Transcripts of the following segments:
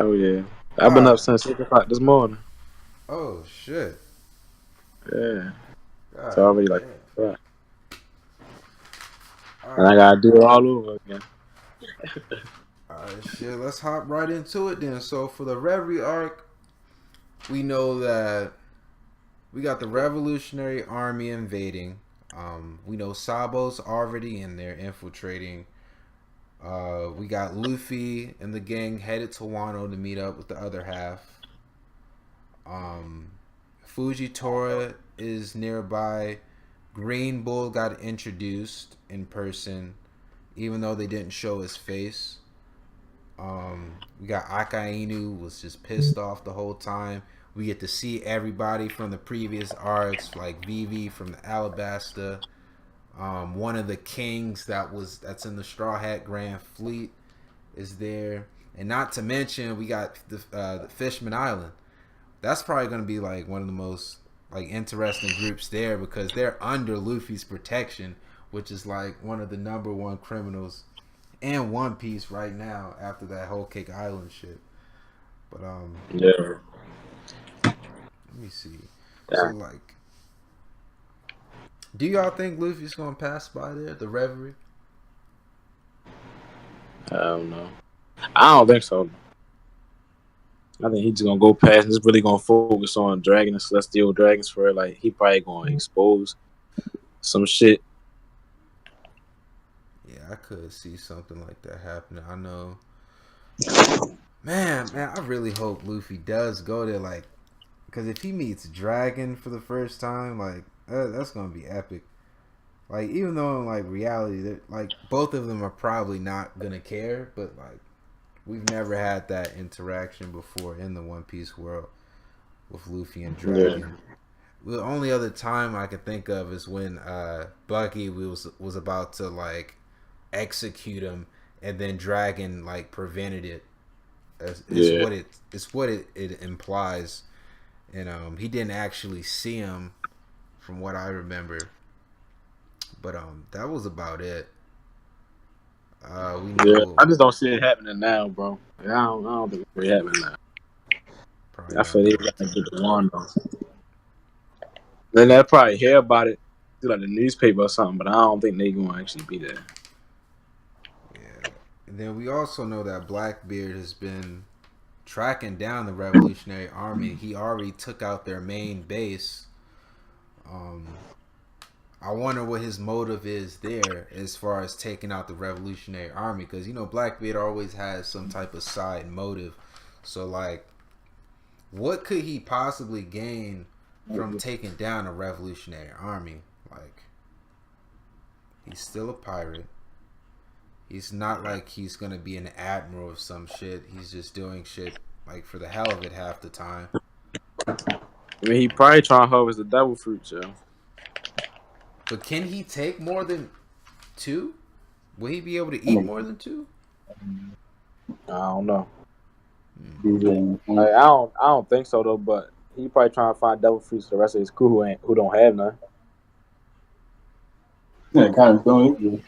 Oh yeah. I've been up God, since 6 o'clock this morning. oh shit. Yeah. It's God already like damn. 5 o'clock. And I Alright. gotta do it all over again. Alright, shit. Let's hop right into it then. So for the Reverie arc, we know that we got the Revolutionary Army invading. We know Sabo's already in there infiltrating. We got Luffy and the gang headed to Wano to meet up with the other half. Um, Fujitora is nearby. Green Bull got introduced in person, even though they didn't show his face. We got Akainu was just pissed off the whole time. We get to see everybody from the previous arcs, like Vivi from the Alabasta, one of the kings that's in the Straw Hat Grand Fleet is there, and not to mention we got the Fishman Island. That's probably going to be like one of the most like interesting groups there because they're under Luffy's protection, which is like one of the number one criminals in One Piece right now after that whole Cake Island shit. But Yeah. let me see. So Yeah. like, do y'all think Luffy's gonna pass by there, the Reverie? I don't know. I don't think so. I think he's just gonna go past and just really gonna focus on Dragon and Celestial Dragons for it. Like he probably gonna expose some shit. Yeah, I could see something like that happening. I know, man. I really hope Luffy does go there, like, because if he meets Dragon for the first time, like, that's gonna be epic. Like, even though in like reality, like both of them are probably not gonna care, but like we've never had that interaction before in the One Piece world with Luffy and Yeah. Dragon. The only other time I could think of is when Bucky was about to like execute him, and then Dragon like prevented it. Yeah. It's what it implies, and he didn't actually see him from what I remember. But that was about it. We Yeah. know I just don't see it happening now, bro. Like, I don't think it's really happening now. probably I not feel they going gotta to. get the one though. Then they'll probably hear about it through like the newspaper or something, but I don't think they gonna actually be there. Yeah. And then we also know that Blackbeard has been tracking down the Revolutionary Army. He already took out their main base. Um, I wonder what his motive is there as far as taking out the Revolutionary Army, because you know Blackbeard always has some type of side motive. So like, what could he possibly gain from taking down a Revolutionary Army? Like, he's still a pirate. He's not like he's gonna be an admiral of some shit. He's just doing shit like for the hell of it half the time. I mean, he probably trying to harvest the devil fruit, yo. But can he take more than two? Will he be able to eat more than two? I don't know. Hmm. Like, I don't think so though. But he probably trying to find devil fruits for the rest of his crew who don't have none. Yeah, kind of feeling.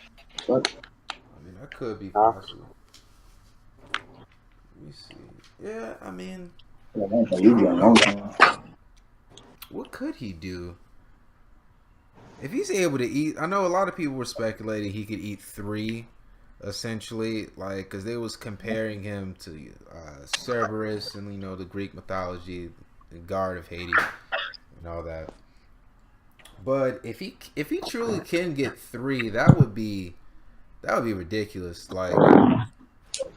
I mean, that could be Huh? possible. Let me see. Yeah, I mean, I don't know. Yeah, What could he do? If he's able to eat, I know a lot of people were speculating he could eat three, essentially, like because they was comparing him to Cerberus and you know the Greek mythology, the god of Hades, and all that. But if he truly can get three, that would be ridiculous. Like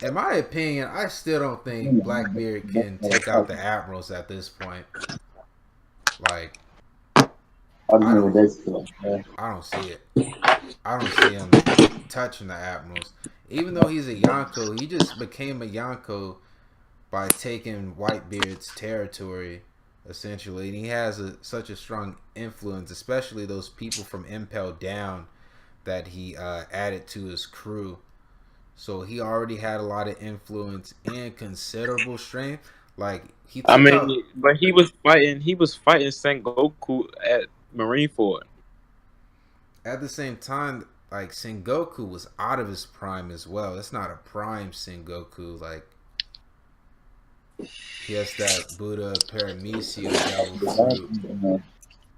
in my opinion, I still don't think Blackbeard can take out the admirals at this point. Like I don't I don't see it. I don't see him touching the admirals. Even though he's a Yonko, he just became a Yonko by taking Whitebeard's territory, essentially. And he has such a strong influence, especially those people from Impel Down that he added to his crew. So he already had a lot of influence and considerable strength. Like he I took out mean, but he was fighting. He was fighting Sengoku at Marineford. at the same time. Like Sengoku was out of his prime as well. It's not a prime Sengoku. Like He has that Buddha Paramecia devil fruit.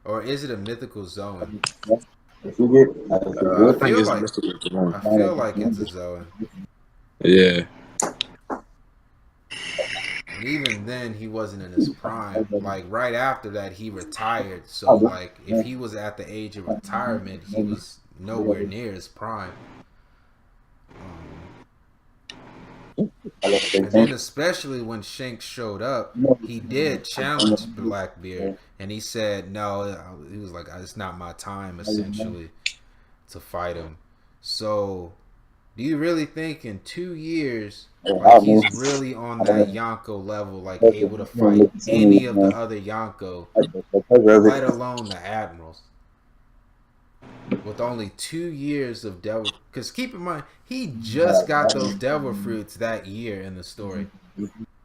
Or is it a mythical Zoan? If you get, like, if you I I get, think feel it's like Mystical Jerome. I feel like it's a Zoan. Yeah. And even then, he wasn't in his prime. Like right after that, he retired. So like, if he was at the age of retirement, he was nowhere near his prime. Um, I guess they and then think, especially when Shanks showed up, he did challenge Blackbeard, and he said no. He was like, "It's not my time," essentially, to fight him. So, do you really think in 2 years, like I mean, he's really on I that don't Yonko level, like know, able to you know, fight look at some of any these, of the man, other Yonko, like the pleasure of let it. alone the admirals? With only 2 years of devil, because keep in mind he just got those devil fruits that year in the story.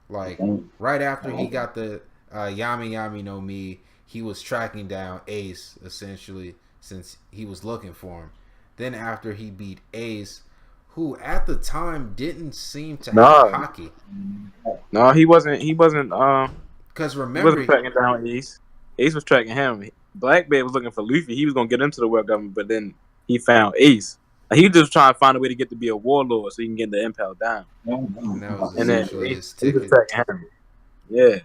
Like right after he got the Yami Yami no Mi, he was tracking down Ace essentially since he was looking for him. Then after he beat Ace, who at the time didn't seem to have No, hockey, no, he wasn't. He wasn't. because He wasn't remember, tracking down Ace. Ace was tracking him. Blackbeard was looking for Luffy. He was gonna get into the world government, but then he found Ace. Like, he was just trying to find a way to get to be a warlord so he can get the Impel down. and that was And then essentially his Ace was ticket. tracking him. Yeah.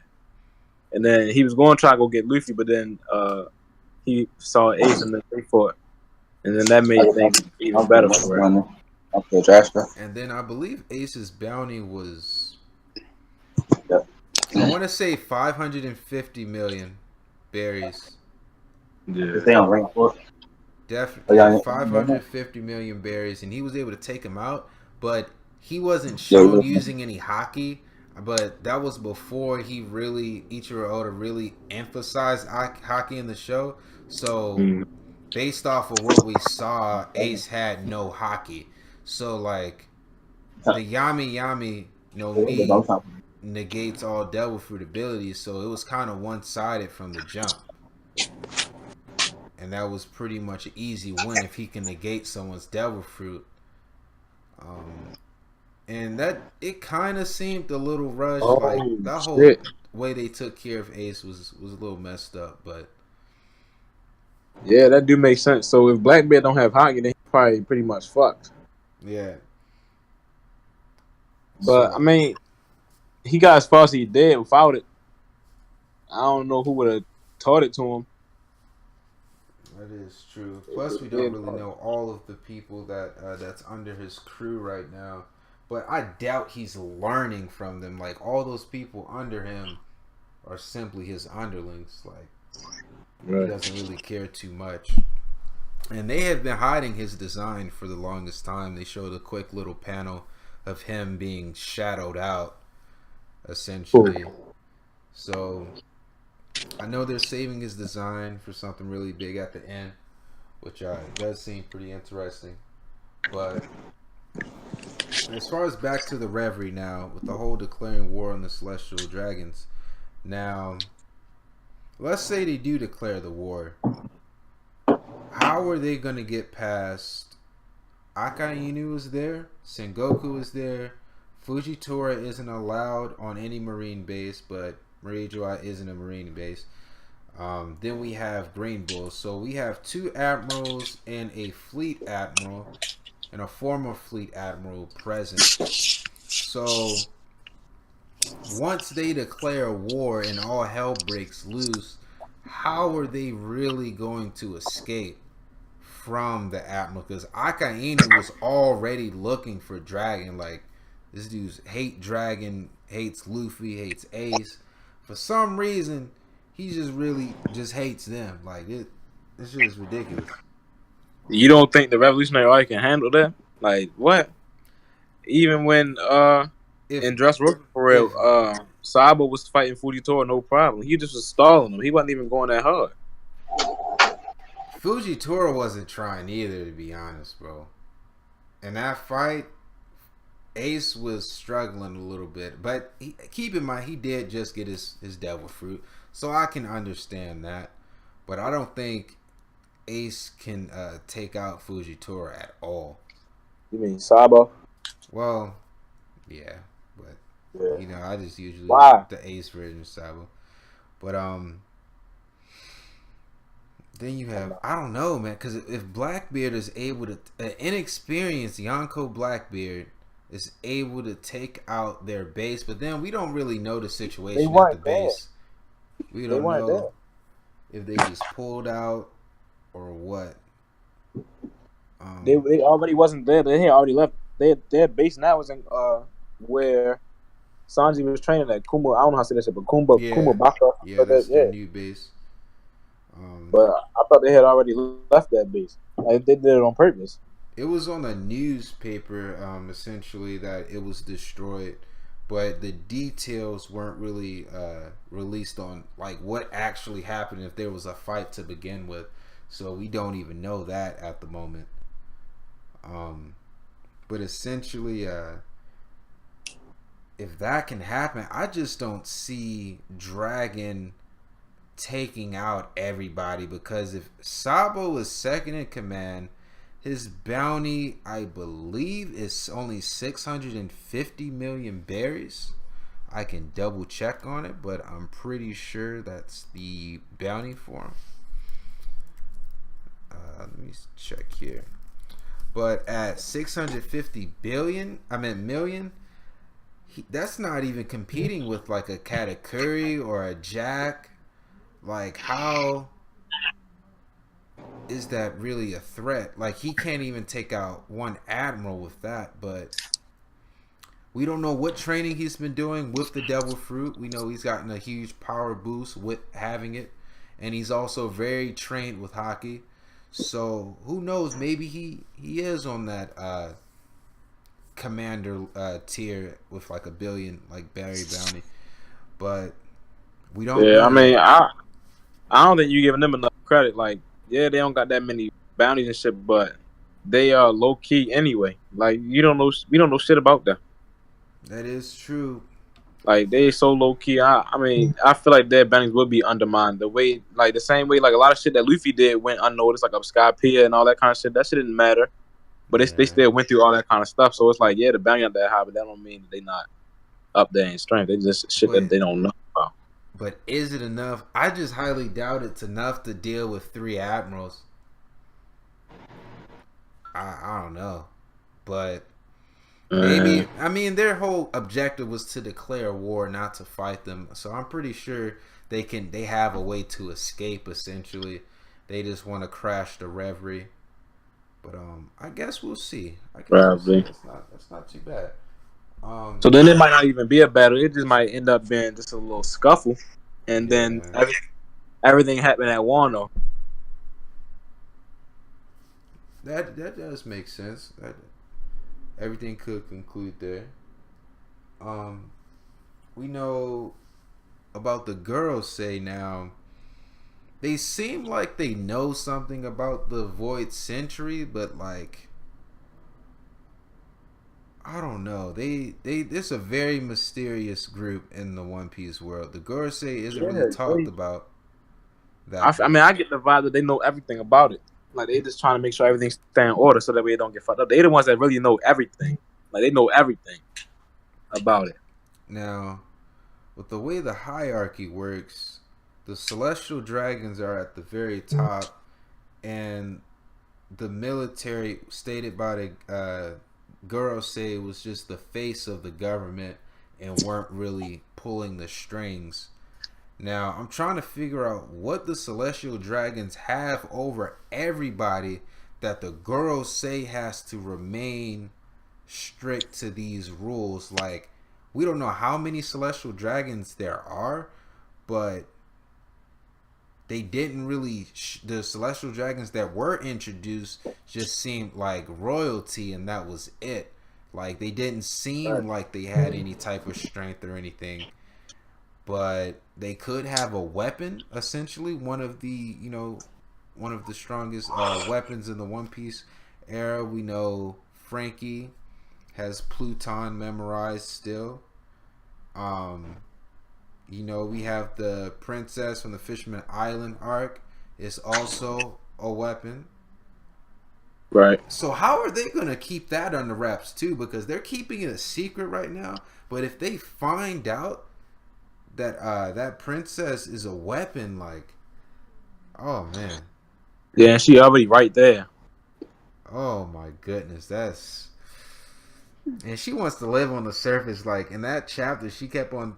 And then he was going to try to go get Luffy, but then he saw Ace and then they fought. And then that made things even better for him. Okay, Jasper. And then I believe Ace's bounty was, Yep. I want to say 550 million berries. If Yeah. they on rank 4. Oh, Definitely, yeah, yeah, 550 million berries, and he was able to take him out, but he wasn't yeah, shown yeah. using any hockey. But that was before he really, Ichiro Oda really emphasized hockey in the show. So, Mm. based off of what we saw, Ace had no hockey. So, like, the Yami Yami no Mi negates all Devil Fruit abilities, so it was kind of one sided from the jump. And that was pretty much an easy win if he can negate someone's Devil Fruit. Um, and that it kind of seemed a little rushed. Like Oh, that whole shit. way they took care of Ace was a little messed up. But Yeah, that do make sense. So if Blackbeard don't have hockey, then he probably pretty much fucked. yeah, But, I so mean, he got as far as he did without it. I don't know who would have taught it to him. that is true. Plus, we don't Yeah. really know all of the people that's under his crew right now. But I doubt he's learning from them. Like all those people under him are simply his underlings. Like he Right. doesn't really care too much. And they have been hiding his design for the longest time. They showed a quick little panel of him being shadowed out, essentially. So I know they're saving his design for something really big at the end, which does seem pretty interesting. But as far as back to the Reverie now, with the whole declaring war on the Celestial Dragons, now let's say they do declare the war. How are they going to get past Akainu is there, Sengoku is there, Fujitora isn't allowed on any marine base, but Marie-Joie isn't a marine base. Then we have Green Bull. So we have two admirals and a fleet admiral and a former fleet admiral present. So once they declare war and all hell breaks loose, how are they really going to escape from the admiral? Because Akainu was already looking for Dragon. Like this dude's hate Dragon, hates Luffy, hates Ace. For some reason, he just really just hates them. Like this shit is ridiculous. You don't think the Revolutionary Army can handle that? Like, what? Even when If in Dressrosa for real, if Sabo was fighting Fujitora, no problem. He just was stalling him. He wasn't even going that hard. Fujitora wasn't trying either, to be honest, bro. In that fight, Ace was struggling a little bit, but keep in mind he did just get his devil fruit, so I can understand that. But I don't think Ace can take out Fujitora at all. You mean Sabo? Well, yeah, but Yeah. You know, I just usually use Why? the Ace version Sabo. But then you have, I don't know, man, because if Blackbeard is able to, an inexperienced Yonko Blackbeard is able to take out their base, but then we don't really know the They situation at the weren't there. base. We They don't weren't there. know if they just pulled out or what. They already wasn't there. They had already left. Their base now was in where Sanji was training at Kuma. I don't know how to say that shit, but Kuma Yeah, Baka. yeah, But that's their yeah. new base. But I thought they had already left that base. Like they did it on purpose. It was on a newspaper, essentially, that it was destroyed, but the details weren't really released on like what actually happened if there was a fight to begin with. So we don't even know that at the moment. But essentially, if that can happen, I just don't see Dragon taking out everybody, because if Sabo is second in command, his bounty, I believe, is only 650 million berries. I can double check on it, but I'm pretty sure that's the bounty for him. Let me check here. But at 650 billion, I meant million, that's not even competing with like a Katakuri or a Jack. Like, how is that really a threat? Like, he can't even take out one admiral with that. But we don't know what training he's been doing with the devil fruit. We know he's gotten a huge power boost with having it, and he's also very trained with hockey. So who knows? Maybe he is on that commander tier with like a billion like Barry bounty, but we don't Yeah, I know. mean, I don't think you giving them enough credit. Like, yeah, they don't got that many bounties and shit, but they are low key anyway. Like, you don't know, we don't know shit about them. That is true. Like, they so low key. I mean, I feel like their bounties would be undermined the way, like the same way, like a lot of shit that Luffy did went unnoticed, like up Skypiea and all that kind of shit. That shit didn't matter, but they Yeah, still went through all that kind of stuff. So it's like, yeah, the bounty not that high, but that don't mean that they not up there in strength. They just shit that but they don't know about. is it enough? I just highly doubt it's enough to deal with three admirals. I don't know, but Mm, maybe. I mean, their whole objective was to declare war, not to fight them. So I'm pretty sure they can. They have a way to escape. Essentially, they just want to crash the reverie. But I guess we'll see. I guess we'll see. probably. That's not too bad. So then it might not even be a battle. It just might end up being just a little scuffle, and then Yeah, everything happened at Wano. that does make sense. That everything could conclude there. Um, we know about the girls say now. They seem like they know something about the Void Century, but like, I don't know. It's a very mysterious group in the One Piece world. The Gorosei isn't really Yeah, talked about that I mean, much. I get the vibe that they know everything about it. Like they just trying to make sure everything's stay in order so that way it don't get fucked up. They the ones that really know everything. Like they know everything about it. Now, with the way the hierarchy works, the celestial dragons are at the very top, and the military, stated by the Gorosei, was just the face of the government and weren't really pulling the strings. Now, I'm trying to figure out what the celestial dragons have over everybody that the Gorosei has to remain strict to these rules. Like, we don't know how many celestial dragons there are, but they didn't really the celestial dragons that were introduced just seemed like royalty, and that was it. Like, they didn't seem like they had any type of strength or anything, but they could have a weapon. Essentially, one of the strongest weapons in the One Piece era. We know Frankie has Pluton memorized still. um we have the princess from the Fisherman Island arc. It's also a weapon. Right. So how are they gonna keep that under wraps too? Because they're keeping it a secret right now. But if they find out that that princess is a weapon, like, oh man, Yeah, and she already right there. oh my goodness, that's and she wants to live on the surface. Like in that chapter, she kept on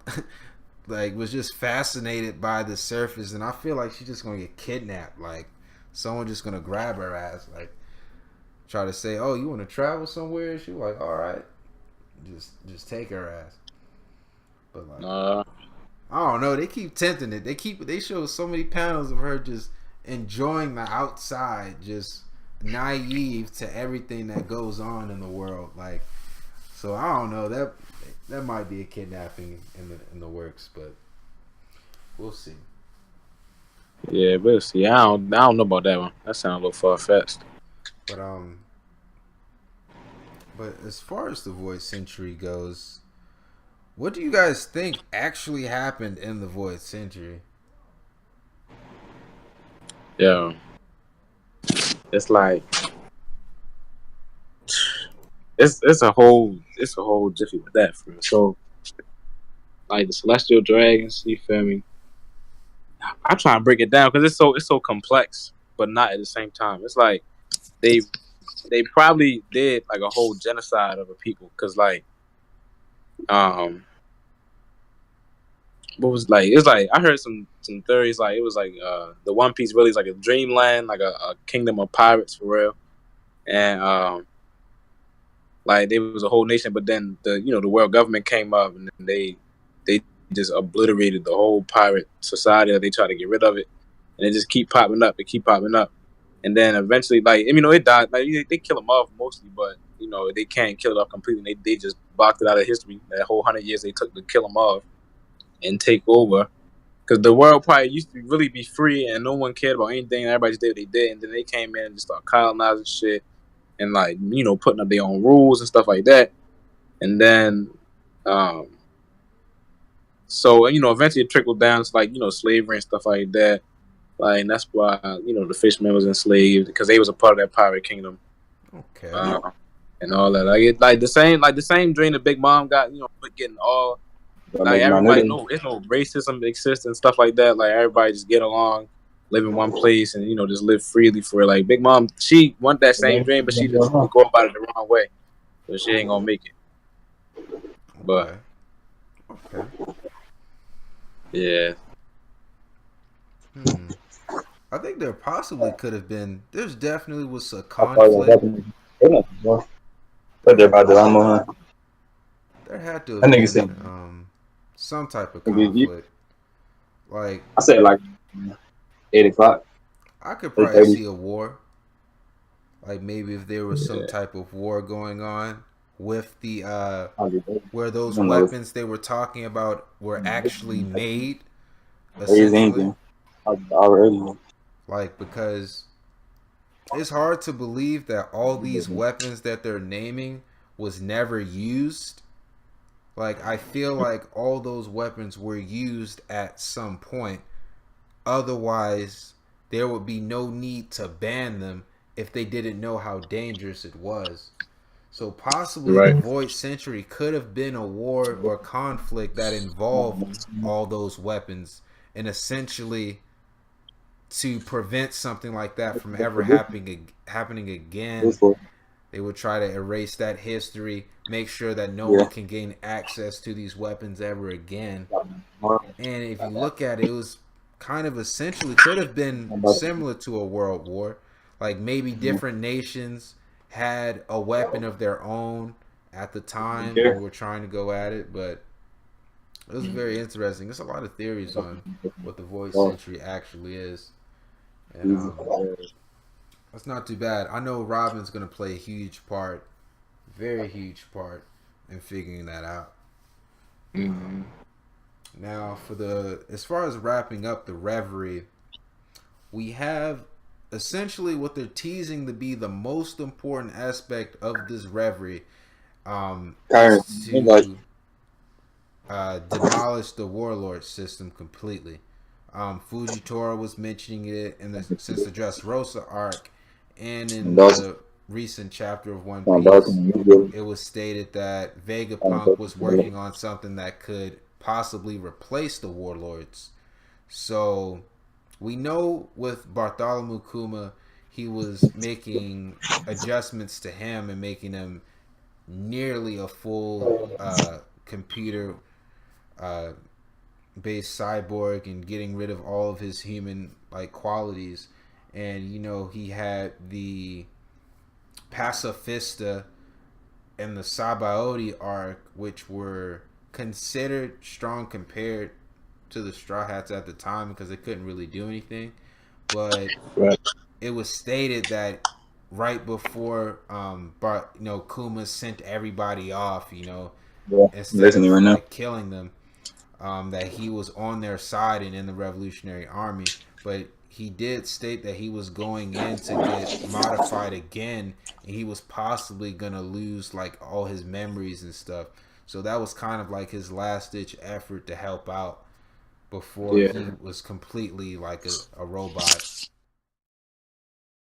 like was just fascinated by the surface, and I feel like she's just gonna get kidnapped. Like someone just gonna grab her ass, like try to say, "Oh, you want to travel somewhere?" She like, "All right, just take her ass." But like, Uh, I don't know. They keep tempting it. They show so many panels of her just enjoying the outside, just naive to everything that goes on in the world. Like, so I don't know that might be a kidnapping in the works, but we'll see. yeah, but see, I don't know about that one. That sounds a little far fetched. But but as far as the Void Century goes, what do you guys think actually happened in the Void Century? Yeah, it's like it's a whole jiffy with that for real. So like the celestial dragons, you feel me? I try and break it down because it's so complex, but not at the same time. It's like they they probably did like a whole genocide of a people because like um what was like it's like I heard some theories like it was like the One Piece really is like a dreamland, like a kingdom of pirates for real, and like there was a whole nation, but then the world government came up and then they just obliterated the whole pirate society. They try to get rid of it, and it just keep popping up. It keep popping up, and then eventually, like it died. Like they kill them off mostly, but they can't kill it off completely. They just blocked it out of history. That whole 100 years they took to kill them off and take over. Because the world probably used to really be free and no one cared about anything. Everybody just did what they did, and then they came in and just started colonizing shit and like putting up their own rules and stuff like that. And then, um, so eventually it trickled down to like slavery and stuff like that. Like and that's why the fishermen was enslaved because they was a part of that pirate kingdom, Okay. uh, and all that. Like the same dream that Big Mom got. Getting all Gotta like make my everybody nigga. know it's no racism exists and stuff like that. Like everybody just get along, live in one place, and just live freely for it. Like Big Mom, she want that same dream, but she just go about it the wrong way, so she ain't gonna make it. But Okay. Okay. yeah, Hmm. I think there possibly could have been. There's definitely was a I thought it was conflict. happening. They not more. But they're about to I'm on. There had to That have nigga said, been some type of nigga, conflict. Like I said like 8 o'clock, I could eight probably thirty. see a war. Like maybe if there was some yeah, type of war going on with the I where those don't know. weapons they were talking about were actually made, Raise essentially. anything. Already. Like because it's hard to believe that all these weapons that they're naming was never used. Like I feel like all those weapons were used at some point. Otherwise, there would be no need to ban them if they didn't know how dangerous it was. So possibly the right, Void Century could have been a war or conflict that involved all those weapons, and essentially to prevent something like that from ever happening again, they would try to erase that history, make sure that no Yeah. one can gain access to these weapons ever again. And if you look at it, it was kind of essentially could have been similar to a world war. Like maybe different nations had a weapon of their own at the time and were trying to go at it, but it was very interesting. There's a lot of theories on what the Void Century actually is. And that's not too bad. I know Robin's gonna play a huge part, very huge part, in figuring that out. mm-hmm. Now, as far as wrapping up the Reverie, we have essentially what they're teasing to be the most important aspect of this Reverie, Kyron, is like, to demolish the warlord system completely. Fujitora was mentioning it in the Since the Dressrosa arc, and in those the recent chapter of One on dark Piece, and you it was stated that Vegapunk was get working on something that could possibly replace the warlords. So we know with Bartholomew Kuma, he was making adjustments to him and making him nearly a full computer uh, based cyborg and getting rid of all of his human like qualities. And you know, he had the Pacifista and the Sabaody arc, which were considered strong compared to the Straw Hats at the time because they couldn't really do anything. But Right. it was stated that right before, Kuma sent everybody off, yeah, instead listening of right now. like killing them, that he was on their side and in the Revolutionary Army. But he did state that he was going in to get modified again, and he was possibly gonna lose like all his memories and stuff. So that was kind of like his last ditch effort to help out before Yeah. he was completely like a robot.